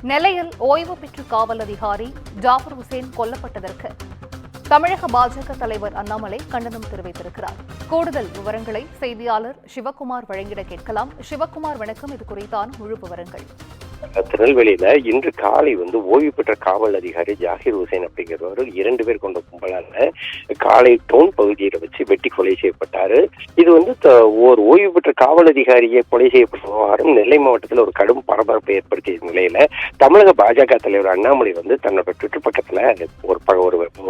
நெல்லையில் ஓய்வு பெற்ற காவல் அதிகாரி ஜாஃபர் ஹுசேன் கொல்லப்பட்டதற்கு தமிழக பாஜக தலைவர் அண்ணாமலை கண்டனம் தெரிவித்திருக்கிறார். கூடுதல் விவரங்களை செய்தியாளர் சிவக்குமார் வழங்கிட கேட்கலாம். சிவக்குமார், வணக்கம். இது குறித்தான முழு விவரங்கள். திருநெல்வேலியில இன்று காலை ஓய்வு பெற்ற காவல் அதிகாரி ஜாகிர் ஹுசேன் அப்படிங்கிறவர் 2 பேர் கொண்ட கும்பலால காலை டவுன் பகுதியில வச்சு வெட்டி கொலை செய்யப்பட்டாரு. இது ஒரு ஓய்வு பெற்ற காவல் அதிகாரியை கொலை செய்யப்பட்ட விவகாரம் நெல்லை மாவட்டத்தில் ஒரு கடும் பரபரப்பை ஏற்படுத்திய நிலையில தமிழக பாஜக தலைவர் அண்ணாமலை தன்னோட ட்விட்டர் பக்கத்துல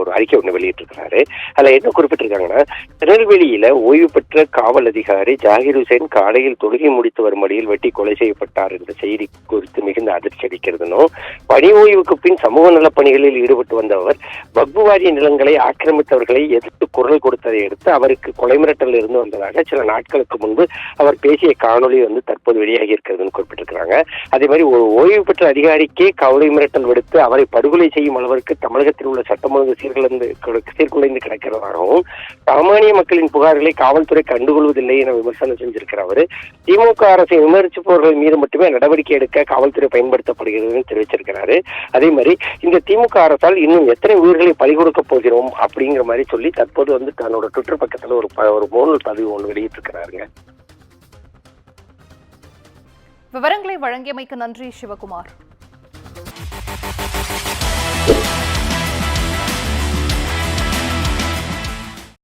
ஒரு அறிக்கை ஒண்ணு வெளியிட்டிருக்கிறாரு. அதுல என்ன குறிப்பிட்டிருக்காங்கன்னா, திருநெல்வேலியில ஓய்வு பெற்ற காவல் அதிகாரி ஜாகிர் ஹுசேன் காலையில் தொழுகை முடித்து வரும் வழியில் வெட்டி கொலை செய்யப்பட்டார் என்ற செய்தி குறித்து மிகுந்த அதிர்ச்சி அளிக்கிறதுனும், பணி ஓய்வுக்கு பின் சமூக நலப் பணிகளில் ஈடுபட்டு வந்தவர் வக்பு வாரிய நிலங்களை ஆக்கிரமித்தவர்களை எதிர்த்து குரல் கொடுத்ததை அடுத்து அவருக்கு கொலை மிரட்டல் இருந்து வந்ததாக சில நாட்களுக்கு முன்பு அவர் பேசிய காணொலி தற்போது வெளியாகி இருக்கிறதுன்னு குறிப்பிட்டிருக்கிறாங்க. அதே மாதிரி ஒரு ஓய்வு பெற்ற அதிகாரிக்கே கொலை மிரட்டல் விடுத்து அவரை படுகொலை செய்யும் அளவிற்கு தமிழகத்தில் உள்ள சட்டம் ஒழுங்கு சீர்குலைந்து கிடக்கிறதாகவும், சாமானிய மக்களின் புகார்களை காவல்துறை கண்டுகொள்வதில்லை என விமர்சனம் செஞ்சிருக்கிற அவர் திமுக அரசை விமர்சிப்பவர்கள் மீது மட்டுமே நடவடிக்கை எடுக்க காவல்துறை பயன்படுத்தப்படுகிறது தெரிவிச்சிருக்கிறாரு. அதே மாதிரி இந்த திமுக அரசால் இன்னும் எத்தனை உயிர்களை பறி கொடுக்க போகிறோம் அப்படிங்கிற மாதிரி சொல்லி தற்போது தன்னோட ட்விட்டர் பக்கத்துல ஒரு மோனல் பதிவு ஒன்று வெளியிட்டிருக்கிறாருங்க. விவரங்களை வழங்கியமைக்கு நன்றி சிவகுமார்.